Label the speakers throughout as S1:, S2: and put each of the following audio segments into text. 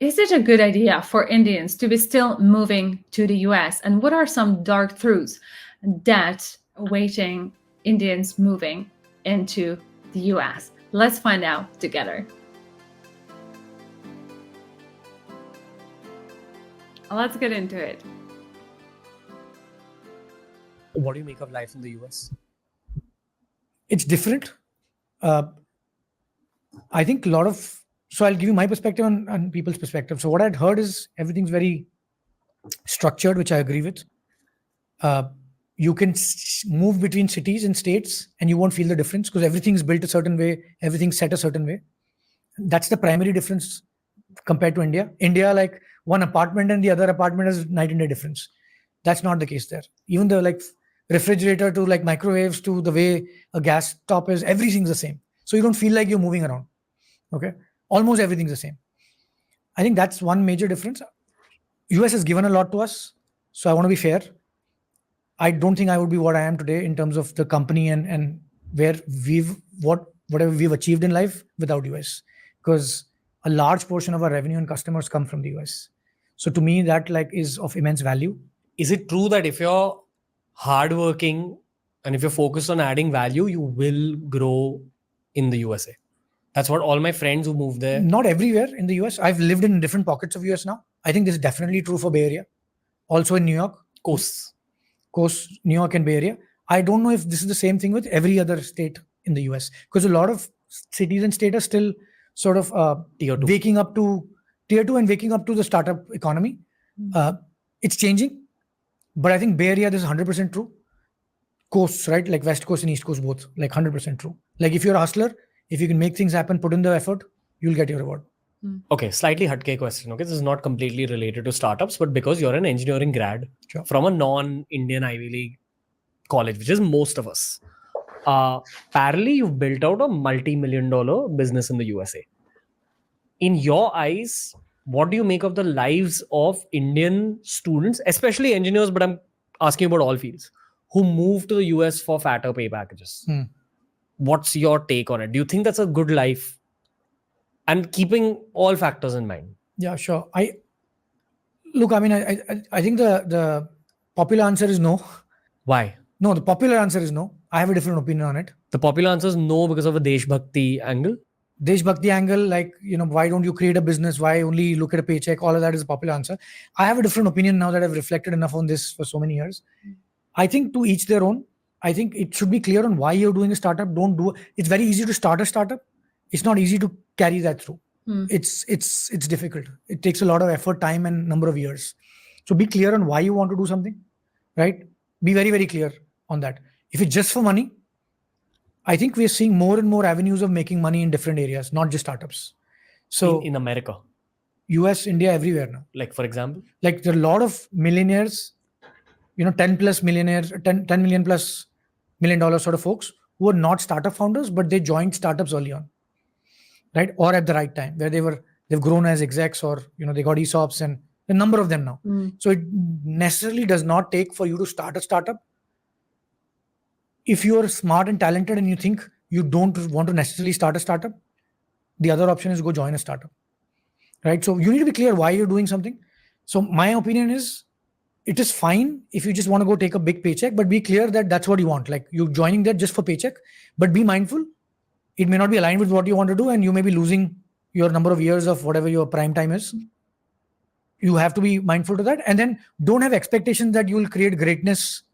S1: Is it a good idea for Indians to be still moving to the US? And what are some dark truths that awaiting Indians moving into the US? Let's find out together. Let's get into it.
S2: What do you make of life in the US?
S3: It's different. I think so I'll give you my perspective and people's perspective. So what I'd heard is everything's very structured, which I agree with. You can move between cities and states and you won't feel the difference because everything's built a certain way, everything's set a certain way. That's the primary difference compared to India. India, like one apartment and the other apartment is night and day difference. That's not the case there. Even the like refrigerator to like microwaves to the way a gas top is, everything's the same. So you don't feel like you're moving around. Okay. Almost everything's the same. I think that's one major difference. US has given a lot to us. So I want to be fair. I don't think I would be what I am today in terms of the company and where whatever we've achieved in life without US, because a large portion of our revenue and customers come from the US. So to me, that like is of immense value.
S2: Is it true that if you're hardworking and if you're focused on adding value, you will grow in the USA? That's what all my friends who moved there.
S3: Not everywhere in the US. I've lived in different pockets of US now. I think this is definitely true for Bay Area. Also in New York.
S2: Coast,
S3: New York and Bay Area. I don't know if this is the same thing with every other state in the US, because a lot of cities and states are still sort of
S2: tier 2
S3: waking up to tier 2 and waking up to the startup economy. It's changing, but I think Bay Area, this is 100% true. Coasts, right? Like West Coast and East Coast, both, like 100% true. Like if you're a hustler, if you can make things happen, put in the effort, you'll get your reward.
S2: Okay, slightly hatke question. Okay, this is not completely related to startups, but because you're an engineering grad from a non-Indian Ivy League college, which is most of us, parallelly you've built out a multi-million-dollar business in the USA. In your eyes, what do you make of the lives of Indian students, especially engineers, but I'm asking about all fields, who move to the US for fatter pay packages? What's your take on it? Do you think that's a good life? And keeping all factors in mind.
S3: Yeah, sure. I think the popular answer is no.
S2: Why?
S3: No, the popular answer is no. I have a different opinion on it.
S2: The popular answer is no because of a Deshbhakti angle.
S3: Deshbhakti angle, like, why don't you create a business? Why only look at a paycheck? All of that is a popular answer. I have a different opinion now that I've reflected enough on this for so many years. I think to each their own. I think it should be clear on why you're doing a startup. It's very easy to start a startup. It's not easy to carry that through. It's difficult. It takes a lot of effort, time, and number of years. So be clear on why you want to do something, right? Be very, very clear on that. If it's just for money, I think we're seeing more and more avenues of making money in different areas, not just startups. So
S2: in America,
S3: US, India, everywhere now.
S2: Like for example,
S3: like there are a lot of millionaires, 10 plus millionaires, 10 million plus $1 million sort of folks who are not startup founders, but they joined startups early on, right? Or at the right time where they've grown as execs, or, they got ESOPs, and a number of them now. So it necessarily does not take for you to start a startup. If you're smart and talented and you think you don't want to necessarily start a startup, the other option is go join a startup, right? So you need to be clear why you're doing something. So my opinion is, it is fine if you just want to go take a big paycheck, but be clear that that's what you want. Like, you're joining there just for paycheck, but be mindful. It may not be aligned with what you want to do, and you may be losing your number of years of whatever your prime time is. You have to be mindful to that. And then don't have expectations that you will create greatness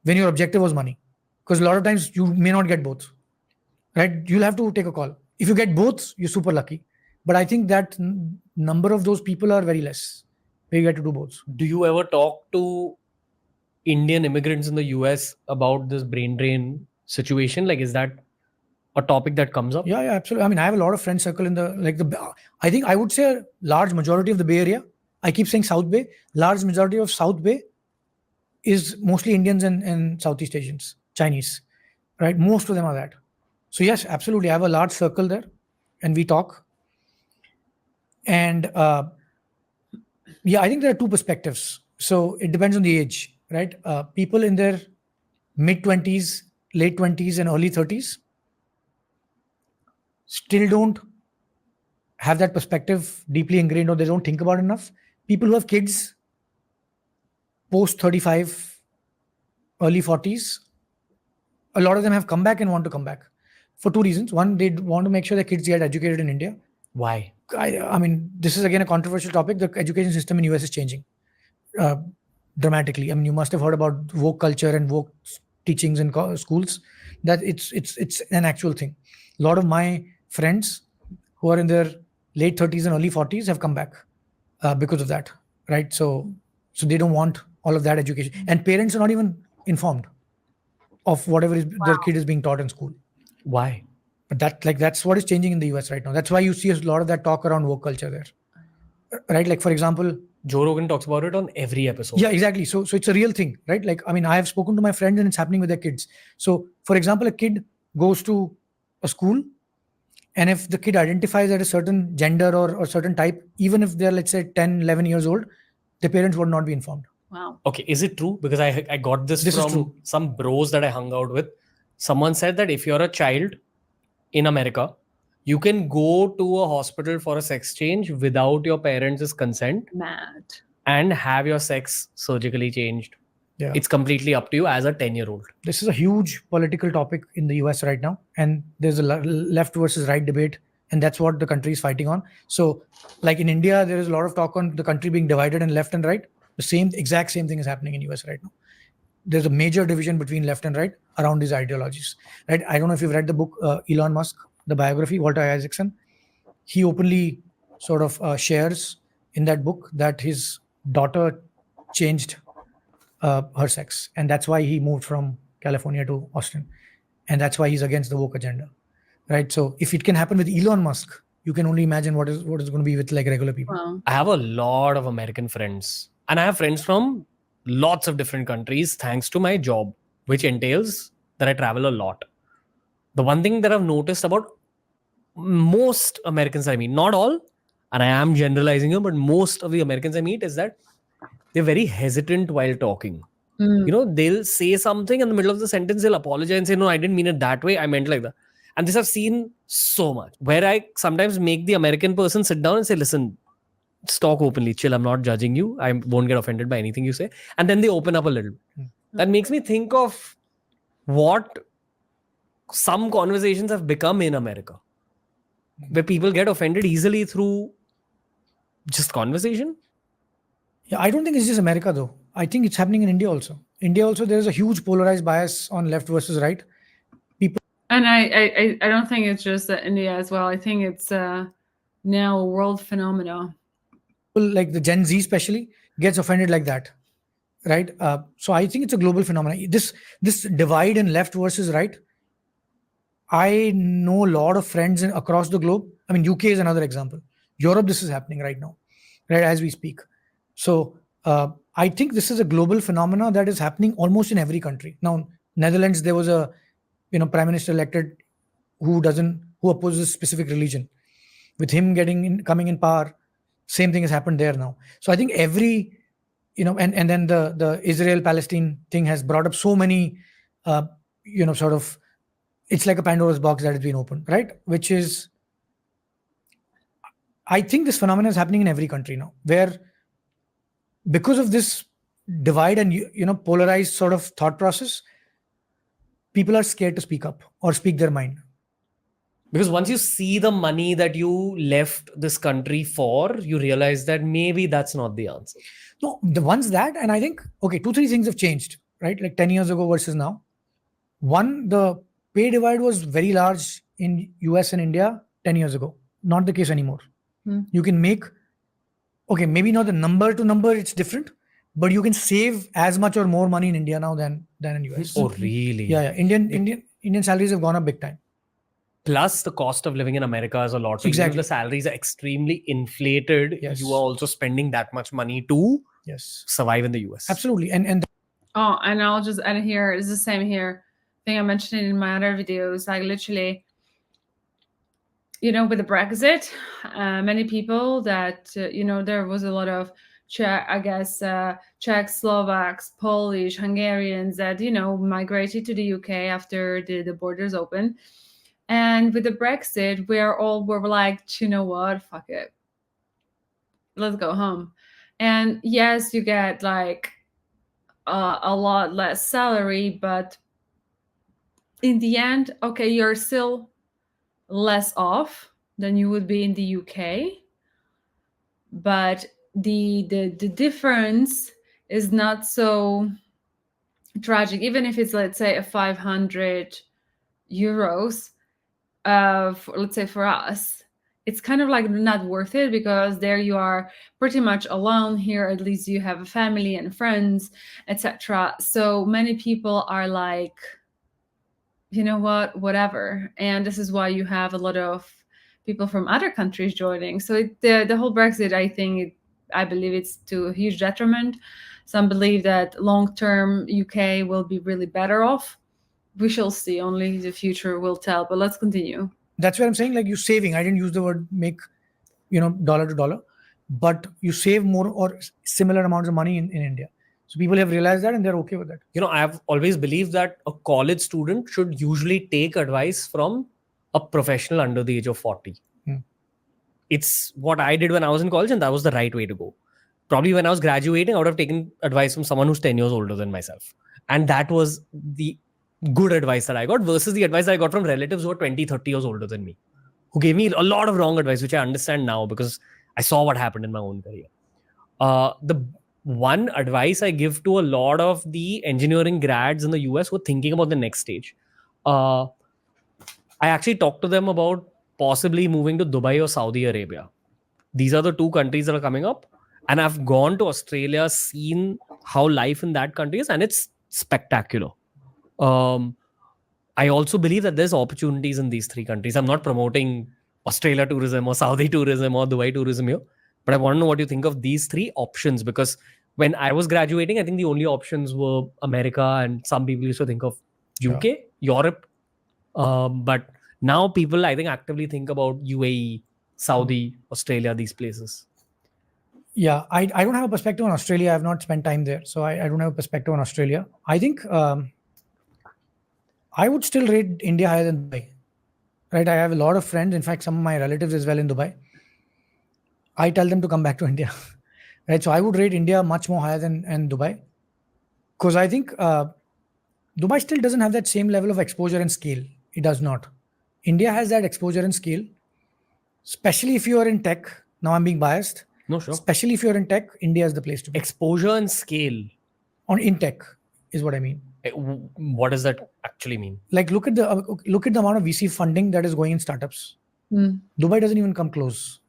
S3: when your objective was money. Because a lot of times you may not get both, right? You'll have to take a call. If you get both, you're super lucky. But I think that number of those people are very less. Where you get to do both.
S2: Do you ever talk to Indian immigrants in the US about this brain drain situation? Like, is that a topic that comes up?
S3: Yeah, absolutely. I mean, I have a lot of friend circle in I think I would say a large majority of the Bay Area. I keep saying South Bay. Large majority of South Bay is mostly Indians and Southeast Asians, Chinese, right? Most of them are that. So yes, absolutely. I have a large circle there and we talk. And I think there are two perspectives. So it depends on the age, right? People in their mid-20s, late 20s and early 30s still don't have that perspective deeply ingrained or they don't think about it enough. People who have kids post 35, early 40s, a lot of them have come back and want to come back for two reasons. One, they want to make sure their kids get educated in India.
S2: Why?
S3: I mean, this is again a controversial topic. The education system in US is changing dramatically. I mean, you must have heard about woke culture and woke teachings in schools. That it's an actual thing. A lot of my friends who are in their late 30s and early 40s have come back because of that, right? So they don't want all of that education, and parents are not even informed of whatever is their kid is being taught in school.
S2: Why?
S3: But that's what is changing in the US right now. That's why you see a lot of that talk around woke culture there, right? Like, for example,
S2: Joe Rogan talks about it on every episode.
S3: Yeah, exactly. So it's a real thing, right? Like, I mean, I have spoken to my friends and it's happening with their kids. So, for example, a kid goes to a school, and if the kid identifies as a certain gender or certain type, even if they're, let's say, 10, 11 years old, the parents would not be informed.
S1: Wow.
S2: Okay, is it true? Because I got this
S3: This is
S2: from
S3: true.
S2: some bros that I hung out with. Someone said that if you're a child in America, you can go to a hospital for a sex change without your parents' consent
S1: Mad.
S2: and have your sex surgically changed.
S3: Yeah.
S2: It's completely up to you as a 10-year-old.
S3: This is a huge political topic in the US right now, and there's a left versus right debate, and that's what the country is fighting on. So, like in India, there is a lot of talk on the country being divided in left and right. The exact same thing is happening in US right now. There's a major division between left and right around these ideologies, right? I don't know if you've read the book Elon Musk, the biography, Walter Isaacson. He openly sort of shares in that book that his daughter changed her sex, and that's why he moved from California to Austin, and that's why he's against the woke agenda, right? So if it can happen with Elon Musk, you can only imagine what is going to be with like regular people.
S1: Wow.
S2: I have a lot of American friends, and I have friends from lots of different countries thanks to my job, which entails that I travel a lot. The one thing that I've noticed about most Americans I meet, not all, and I am generalizing here, but most of the Americans I meet is that they're very hesitant while talking.
S1: Mm.
S2: You know, they'll say something in the middle of the sentence, they'll apologize and say, no, I didn't mean it that way. I meant like that. And this I've seen so much, where I sometimes make the American person sit down and say, listen, just talk openly, chill. I'm not judging you. I won't get offended by anything you say. And then they open up a little. That makes me think of what some conversations have become in America, where people get offended easily through just conversation.
S3: Yeah, I don't think it's just America though. I think it's happening in India also. India also, there is a huge polarized bias on left versus right.
S1: And I don't think it's just India as well. I think it's now a world phenomenon.
S3: Like the Gen Z especially gets offended like that, right? So I think it's a global phenomenon. This divide in left versus right. I know a lot of friends across the globe. I mean, UK is another example. Europe, this is happening right now, right as we speak. So I think this is a global phenomenon that is happening almost in every country. Now, Netherlands, there was a prime minister elected who opposes a specific religion. With him coming in power, same thing has happened there now. So I think every and then the Israel-Palestine thing has brought up so many sort of, it's like a Pandora's box that has been opened, right? Which is, I think this phenomenon is happening in every country now, where because of this divide and polarized sort of thought process, people are scared to speak up or speak their mind.
S2: Because once you see the money that you left this country for, you realize that maybe that's not the answer.
S3: No, the ones that, and I think, okay, 2-3 things have changed, right? Like 10 years ago versus now. One, the pay divide was very large in US and India 10 years ago. Not the case anymore. You can make, okay, maybe not the number to number, it's different, but you can save as much or more money in India now than in US.
S2: Oh, really?
S3: Yeah. Indian salaries have gone up big time.
S2: Plus, the cost of living in America is a lot. So exactly. Even if the salaries are extremely inflated,
S3: yes,
S2: you are also spending that much money to survive in the US.
S3: Absolutely. And
S1: I'll just add here, it's the same here. I think I mentioned it in my other videos, like literally, with the Brexit, many people that, there was a lot of Czech, Slovaks, Polish, Hungarians that, migrated to the UK after the borders opened. And with the Brexit, we're like, you know what, fuck it, let's go home. And yes, you get like a lot less salary, but in the end, okay, you're still less off than you would be in the UK, but the difference is not so tragic, even if it's, let's say, a 500 euros. Let's say for us, it's kind of like not worth it, because there you are pretty much alone. Here at least you have a family and friends, etc. So many people are like, you know what, whatever. And this is why you have a lot of people from other countries joining. So the whole Brexit, I believe it's to a huge detriment. Some believe that long term UK will be really better off. We shall see. Only the future will tell. But let's continue.
S3: That's where I'm saying, like, you're saving. I didn't use the word make, dollar to dollar, but you save more or similar amounts of money in India. So people have realized that and they're okay with that.
S2: I've always believed that a college student should usually take advice from a professional under the age of 40. It's what I did when I was in college, and that was the right way to go. Probably when I was graduating, I would have taken advice from someone who's 10 years older than myself. And that was the good advice that I got versus the advice that I got from relatives who are 20, 30 years older than me, who gave me a lot of wrong advice, which I understand now because I saw what happened in my own career. The one advice I give to a lot of the engineering grads in the US who are thinking about the next stage, I actually talked to them about possibly moving to Dubai or Saudi Arabia. These are the two countries that are coming up. And I've gone to Australia, seen how life in that country is, and it's spectacular. I also believe that there's opportunities in these three countries. I'm not promoting Australia tourism or Saudi tourism or Dubai tourism here, but I want to know what you think of these three options, because when I was graduating, I think the only options were America, and some people used to think of UK, Europe. But now people, I think, actively think about UAE, Saudi, Australia, these places.
S3: Yeah, I don't have a perspective on Australia. I've not spent time there. So I don't have a perspective on Australia. I think I would still rate India higher than Dubai. Right? I have a lot of friends. In fact, some of my relatives as well in Dubai. I tell them to come back to India. Right? So I would rate India much more higher than Dubai. Because I think Dubai still doesn't have that same level of exposure and scale. It does not. India has that exposure and scale, especially if you are in tech. Now I'm being biased.
S2: No, sure.
S3: Especially if you're in tech, India is the place to be.
S2: Exposure and scale.
S3: In tech is what I mean.
S2: What does that actually mean?
S3: Like look at the amount of VC funding that is going in startups. Dubai doesn't even come close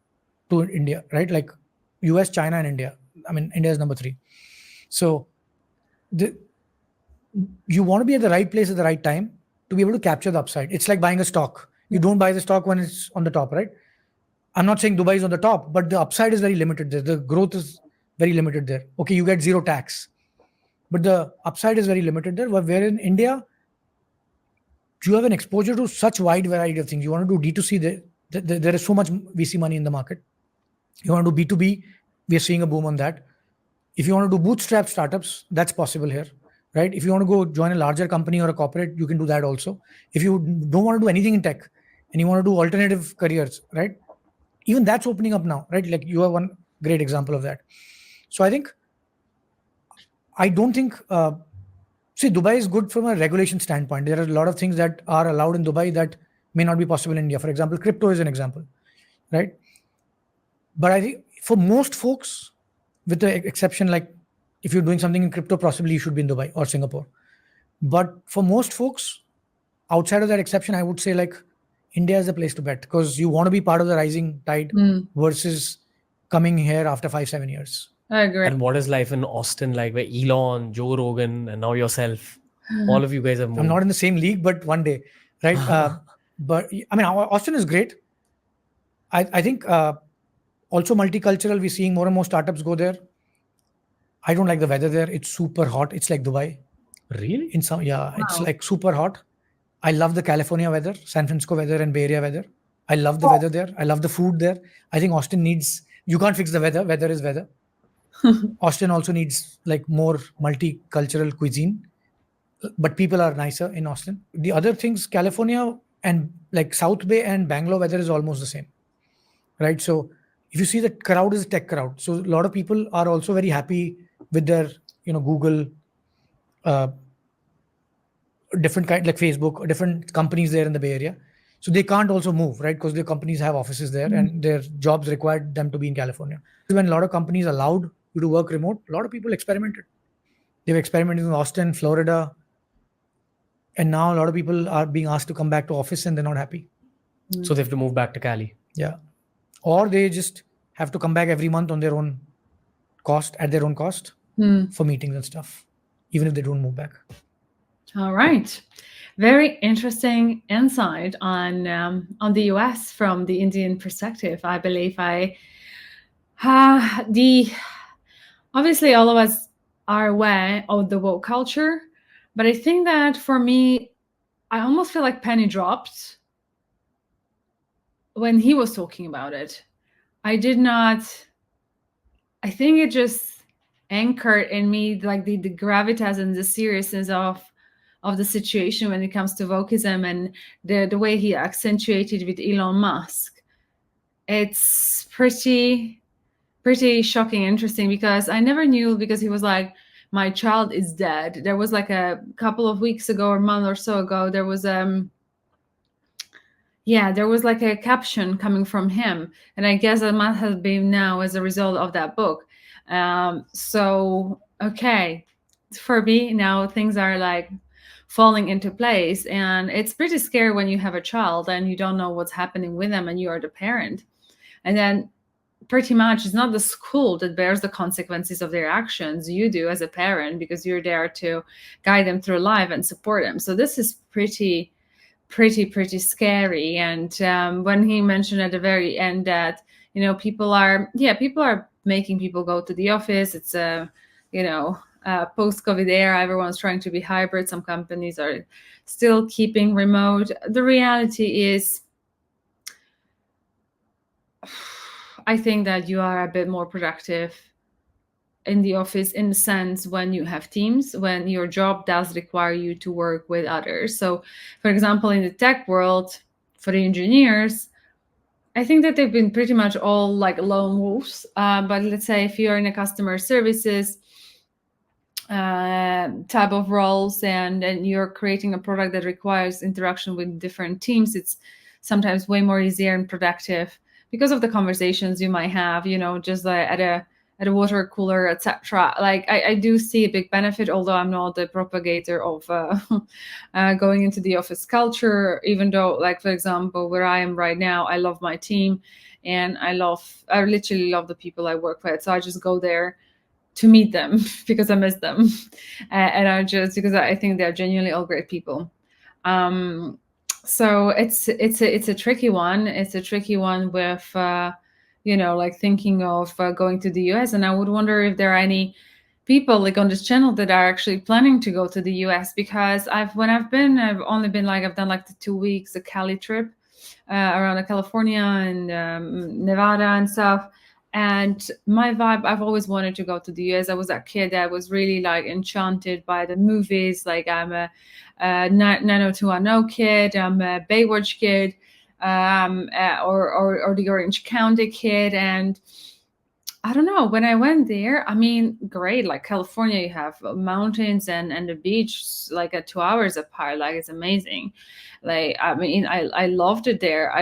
S3: to India, right? Like US, China, and India. I mean, India is number 3. So you want to be at the right place at the right time to be able to capture the upside. It's like buying a stock. You don't buy the stock when it's on the top, right? I'm not saying Dubai is on the top, but the upside is very limited there. The growth is very limited there. Okay, you get zero tax, but the upside is very limited there. Where in India, you have an exposure to such wide variety of things. You want to do D2C, there is so much VC money in the market. You want to do B2B, we are seeing a boom on that. If you want to do bootstrap startups, that's possible here, right? If you want to go join a larger company or a corporate, you can do that also. If you don't want to do anything in tech and you want to do alternative careers, right? Even that's opening up now, right? Like you are one great example of that. So I don't think, Dubai is good from a regulation standpoint. There are a lot of things that are allowed in Dubai that may not be possible in India. For example, crypto is an example, right? But I think for most folks, with the exception, like if you're doing something in crypto, possibly you should be in Dubai or Singapore. But for most folks, outside of that exception, I would say like India is the place to bet, because you want to be part of the rising tide versus coming here after 5-7 years.
S1: I agree.
S2: And what is life in Austin like, where Elon, Joe Rogan, and now yourself, all of you guys have moved?
S3: I'm not in the same league, but one day, right? But I mean, Austin is great. I think also multicultural. We're seeing more and more startups go there. I don't like the weather there. It's super hot. It's like Dubai.
S2: Really?
S3: It's like super hot. I love the California weather, San Francisco weather, and Bay Area weather. I love the weather there. I love the food there. I think Austin you can't fix the weather. Weather is weather. Austin also needs like more multicultural cuisine, but people are nicer in Austin. The other things, California, and like South Bay and Bangalore weather is almost the same, right? So if you see the crowd is a tech crowd, so a lot of people are also very happy with their Google, different kind like Facebook, different companies there in the Bay Area. So they can't also move, right? Because their companies have offices there and their jobs required them to be in California. When a lot of companies allowed you to work remote, a lot of people experimented. They've experimented in Austin, Florida, and now a lot of people are being asked to come back to office and they're not happy.
S2: So they have to move back to Cali.
S3: Yeah. Or they just have to come back every month on their own cost, at their own cost for meetings and stuff, even if they don't move back.
S1: All right. Very interesting insight on the US from the Indian perspective. I believe obviously all of us are aware of the woke culture, but I think that for me, I almost feel like penny dropped when he was talking about it. I think it just anchored in me like the gravitas and the seriousness of the situation when it comes to wokeism, and the way he accentuated with Elon Musk. It's pretty shocking, interesting, because I never knew, because he was like, my child is dead. There was like a couple of weeks ago or a month or so ago, there was like a caption coming from him, and I guess it must have been now as a result of that book. So okay, for me now things are like falling into place, and it's pretty scary when you have a child and you don't know what's happening with them and you are the parent, and then pretty much it's not the school that bears the consequences of their actions. You do as a parent, because you're there to guide them through life and support them. So this is pretty scary. And when he mentioned at the very end that people are making people go to the office, it's a post-COVID era, everyone's trying to be hybrid. Some companies are still keeping remote. The reality is, I think that you are a bit more productive in the office, in the sense when you have teams, when your job does require you to work with others. So for example, in the tech world, for the engineers, I think that they've been pretty much all like lone wolves. But let's say if you're in a customer services type of roles, and you're creating a product that requires interaction with different teams, it's sometimes way more easier and productive because of the conversations you might have, just at a water cooler, etc. Like I do see a big benefit, although I'm not the propagator of going into the office culture, even though, like, for example, where I am right now, I love my team and I literally love the people I work with. So I just go there to meet them because I miss them. And because I think they're genuinely all great people. So it's a tricky one. It's a tricky one with, like thinking of going to the US. And I would wonder if there are any people like on this channel that are actually planning to go to the US, because I've only been like, I've done like the 2 weeks, the Cali trip around California and Nevada and stuff. And my vibe, I've always wanted to go to the US. I was that kid that was really like enchanted by the movies. Like I'm a 90210 kid, I'm a Baywatch kid, or the Orange County kid. And I don't know, when I went there, I mean, great, like California, you have mountains and the beach like at 2 hours apart. Like it's amazing. Like, I mean, I loved it there.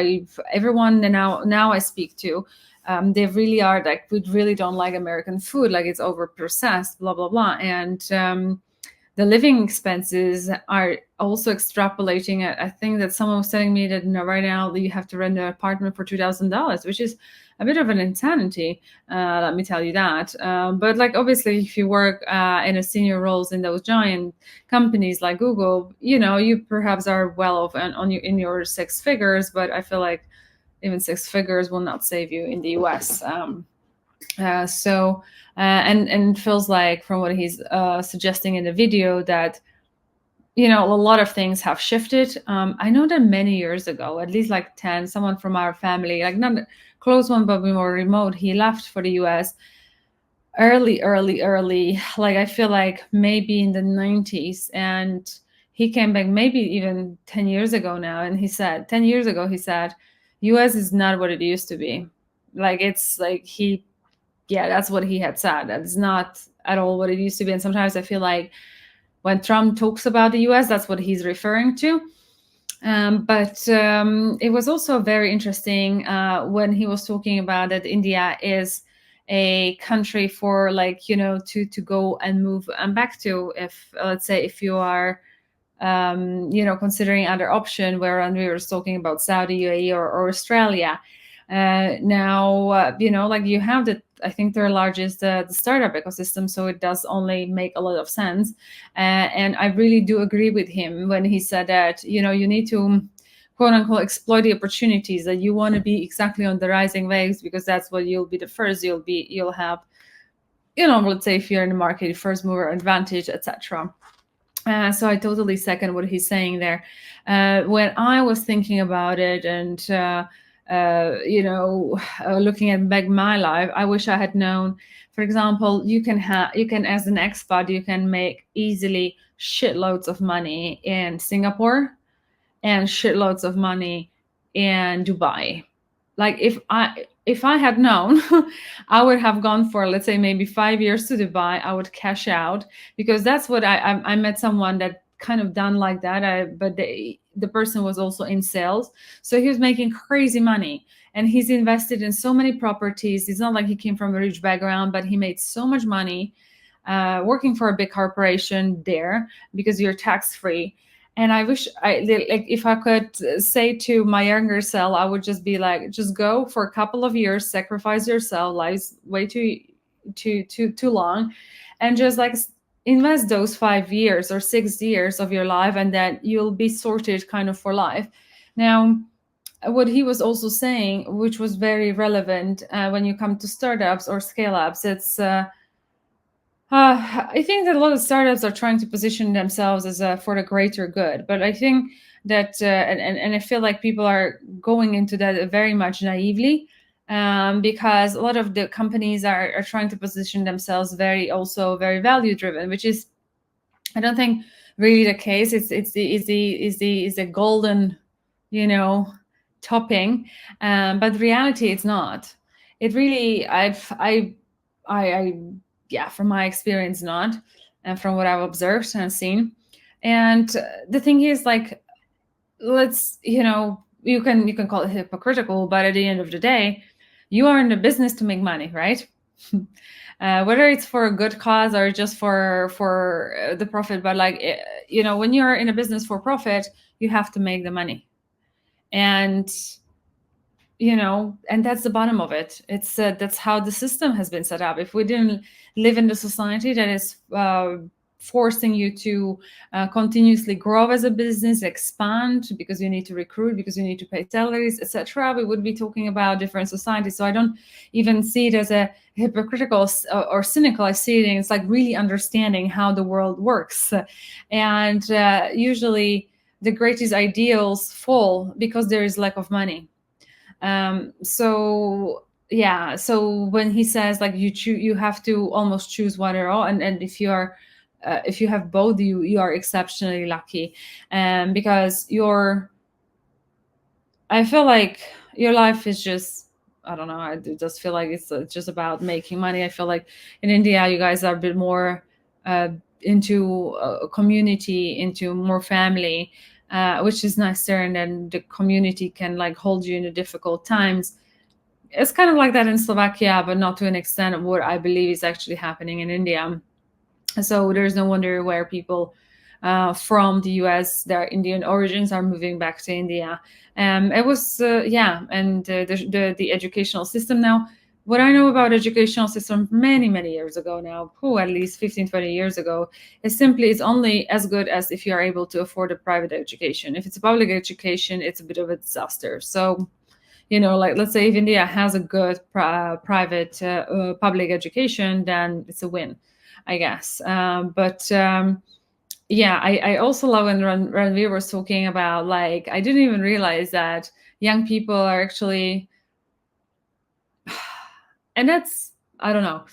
S1: Everyone now I speak to, they really are like, we really don't like American food. Like it's over processed, blah, blah, blah. And the living expenses are also extrapolating. I think that someone was telling me that right now you have to rent an apartment for $2,000, which is a bit of an insanity. Let me tell you that. But like, obviously, if you work in a senior roles in those giant companies like Google, you perhaps are well off in your six figures. But I feel like even six figures will not save you in the US. And feels like, from what he's suggesting in the video, that a lot of things have shifted. I know that many years ago, at least like 10, someone from our family, like not a close one but more remote, he left for the US early, like I feel like maybe in the 90s, and he came back maybe even 10 years ago now, and he said 10 years ago he said US is not what it used to be. Like, it's like that's what he had said. That's not at all what it used to be. And sometimes I feel like when Trump talks about the US, that's what he's referring to. But it was also very interesting when he was talking about that India is a country for, like, to go and move back to, if let's say if you are considering other option, where we were talking about Saudi, UAE, or Australia. Now, like, you have I think they're largest the startup ecosystem, so it does only make a lot of sense. And I really do agree with him when he said that, you need to, quote unquote, exploit the opportunities, that you want to be exactly on the rising waves, because that's what you'll be the first. You'll have, let's say if you're in the market, first mover advantage, etc. So I totally second what he's saying there. When I was thinking about it and, looking at back my life, I wish I had known, for example, you can as an expat, you can make easily shitloads of money in Singapore and shitloads of money in Dubai. Like, if I had known, I would have gone for, let's say, maybe 5 years to Dubai. I would cash out, because that's what I met someone that kind of done like that. But the person was also in sales, so he was making crazy money, and he's invested in so many properties. It's not like he came from a rich background, but he made so much money working for a big corporation there, because you're tax free. And I wish if I could say to my younger self, I would just be like, just go for a couple of years, sacrifice yourself. Life's way too long, and just like invest those 5 years or 6 years of your life, and then you'll be sorted kind of for life. Now, what he was also saying, which was very relevant when you come to startups or scale ups, it's I think that a lot of startups are trying to position themselves as for the greater good, but I think that and I feel like people are going into that very much naively, because a lot of the companies are trying to position themselves very value driven, which is, I don't think, really the case. It's the golden, topping, but reality it's not. It really, from my experience, not, and from what I've observed and seen. And the thing is, like, let's, you can call it hypocritical, but at the end of the day, you are in the business to make money, right? Whether it's for a good cause or just for the profit, but like, when you're in a business for profit, you have to make the money. And and that's the bottom of it. It's that's how the system has been set up. If we didn't live in the society that is forcing you to continuously grow as a business, expand, because you need to recruit, because you need to pay salaries, etc., we would be talking about different societies. So I don't even see it as a hypocritical or cynical. I see it as like really understanding how the world works. And usually the greatest ideals fall because there is lack of money. So when he says, like, you have to almost choose one or all, and if you have both, you are exceptionally lucky, because I feel like your life is just, I don't know, I just feel like it's just about making money. I feel like in India you guys are a bit more into community, into more family, which is nicer, and then the community can like hold you in the difficult times. It's kind of like that in Slovakia, but not to an extent of what I believe is actually happening in India. So there's no wonder where people from the US, their Indian origins, are moving back to India. It was and the educational system now. What I know about educational system many years ago now, at least 15-20 years ago, is simply it's only as good as if you are able to afford a private education. If it's a public education, it's a bit of a disaster. So, like, let's say if India has a good private public education, then it's a win, I guess. I also love when Ranveer was talking about, like, I didn't even realize that young people are actually, and that's, I don't know,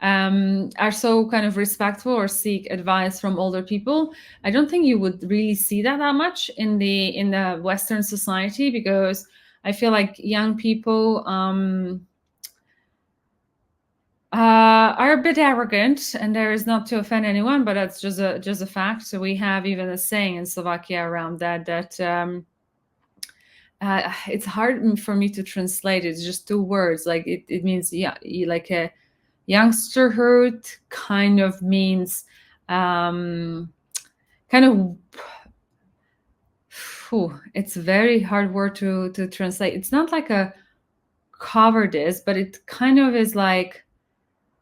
S1: are so kind of respectful or seek advice from older people. I don't think you would really see that much in the Western society, because I feel like young people are a bit arrogant, and there is not to offend anyone, but that's just a fact. So we have even a saying in Slovakia around that it's hard for me to translate. It's just two words. Like it means, yeah, like a youngsterhood kind of means kind of. It's a very hard word to translate. It's not like a cowardice, but it kind of is like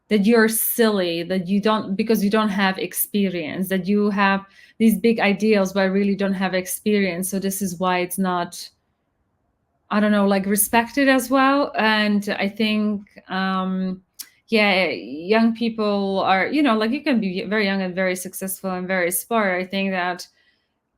S1: that you're silly, that you don't, because you don't have experience, that you have these big ideals but really don't have experience. So this is why it's not, I don't know, like respected as well. And I think yeah, young people are, like you can be very young and very successful and very smart. I think that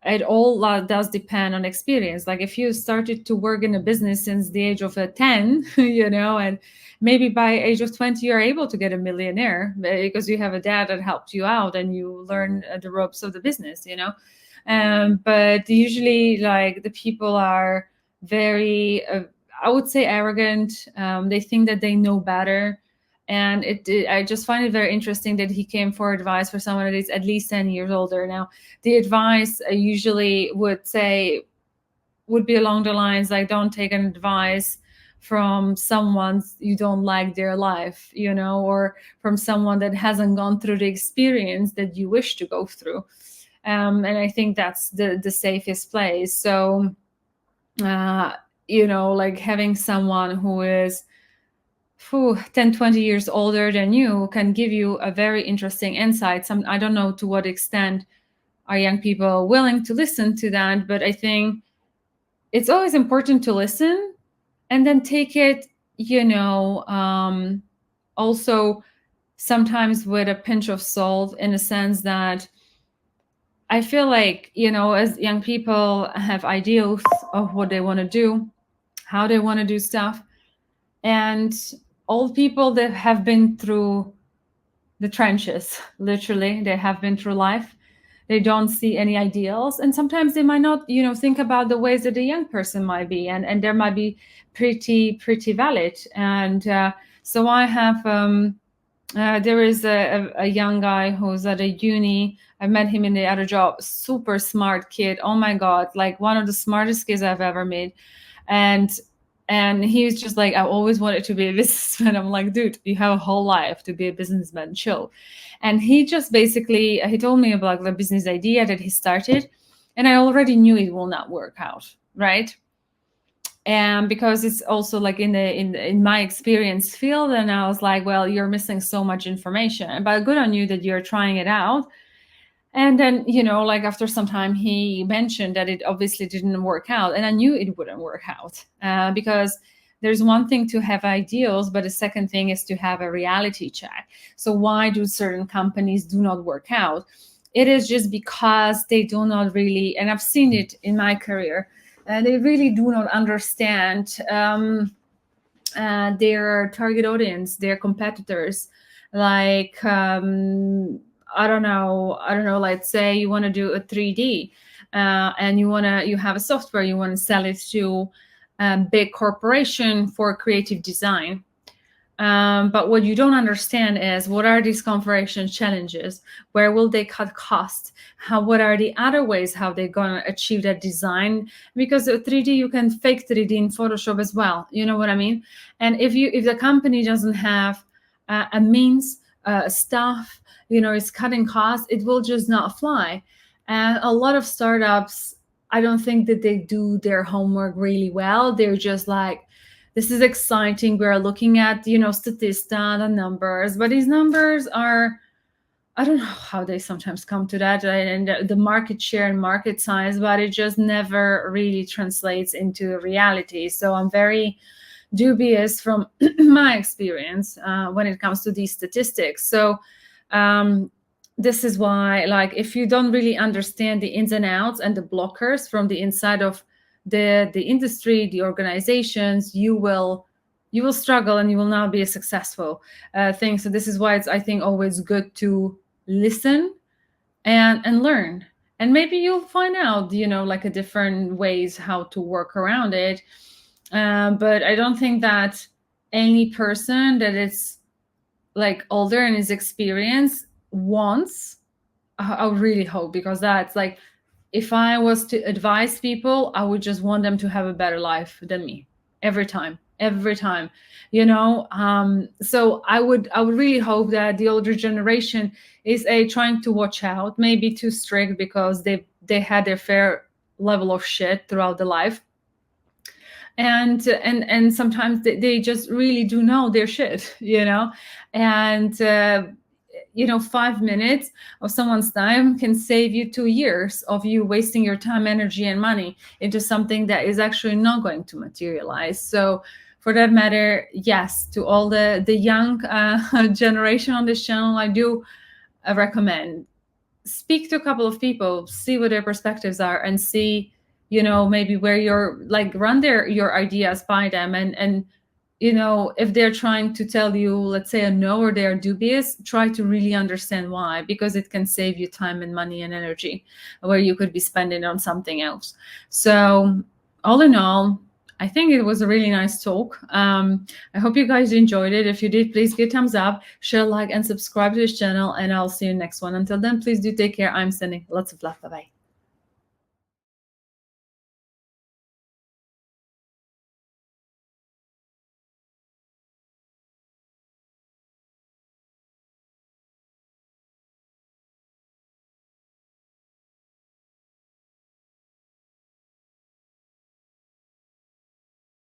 S1: it all does depend on experience. Like if you started to work in a business since the age of 10, and maybe by age of 20 you're able to get a millionaire because you have a dad that helped you out and you learn the ropes of the business. But usually, like, the people are very I would say arrogant. They think that they know better. And I just find it very interesting that he came for advice for someone that is at least 10 years older. Now, the advice I usually would be along the lines like, don't take an advice from someone you don't like their life, or from someone that hasn't gone through the experience that you wish to go through. And I think that's the safest place. So, like having someone who is 10, 20 years older than you can give you a very interesting insight. I don't know to what extent are young people willing to listen to that, but I think it's always important to listen and then take it, also sometimes with a pinch of salt, in a sense that I feel like, as young people have ideals of what they want to do, how they want to do stuff. And old people that have been through the trenches, literally, they have been through life. They don't see any ideals. And sometimes they might not, think about the ways that a young person might be. And there might be pretty valid. And so I have, there is a young guy who's at a uni. I met him in the other job. Super smart kid. Oh my God. Like one of the smartest kids I've ever met. And he was just like, I always wanted to be a businessman. I'm like, dude, you have a whole life to be a businessman, chill. And he just basically, he told me about the business idea that he started. And I already knew it will not work out, right? And because it's also like in my experience field. And I was like, well, you're missing so much information. But good on you that you're trying it out. And then, like after some time, he mentioned that it obviously didn't work out. And I knew it wouldn't work out because there's one thing to have ideals, but the second thing is to have a reality check. So why do certain companies do not work out? It is just because they do not really, and I've seen it in my career, they really do not understand their target audience, their competitors. Like, I don't know, let's say you want to do a 3D and you have a software, you want to sell it to a big corporation for creative design. But what you don't understand is, what are these corporation challenges? Where will they cut costs? What are the other ways how they're going to achieve that design? Because 3D, you can fake 3D in Photoshop as well. You know what I mean? And if the company doesn't have a means, staff, it's cutting costs, it will just not fly. And a lot of startups, I don't think that they do their homework really well. They're just like, this is exciting. We're looking at, Statista, the numbers, but these numbers are, I don't know how they sometimes come to that, and the market share and market size, but it just never really translates into reality. So I'm very dubious from my experience when it comes to these statistics. So this is why, like, if you don't really understand the ins and outs and the blockers from the inside of the industry, the organizations, you will you will struggle and you will not be a successful thing. So this is why it's, I think, always good to listen and learn. And maybe you'll find out, like a different ways how to work around it. But I don't think that any person that is like older and is experienced wants, I really hope, because that's like, if I was to advise people, I would just want them to have a better life than me every time, so I would really hope that the older generation is trying to watch out, maybe too strict because they had their fair level of shit throughout the life. And sometimes they just really do know their shit, and 5 minutes of someone's time can save you 2 years of you wasting your time, energy, and money into something that is actually not going to materialize. So for that matter, yes, to all the young generation on this channel, I do recommend speak to a couple of people, see what their perspectives are, and see maybe where you're like run your ideas by them, and if they're trying to tell you, let's say, a no, or they're dubious, try to really understand why, because it can save you time and money and energy where you could be spending on something else. So all in all, I think it was a really nice talk. I hope you guys enjoyed it. If you did, please give a thumbs up, share, like, and subscribe to this channel, and I'll see you next one. Until then, please do take care. I'm sending lots of love. Bye-bye.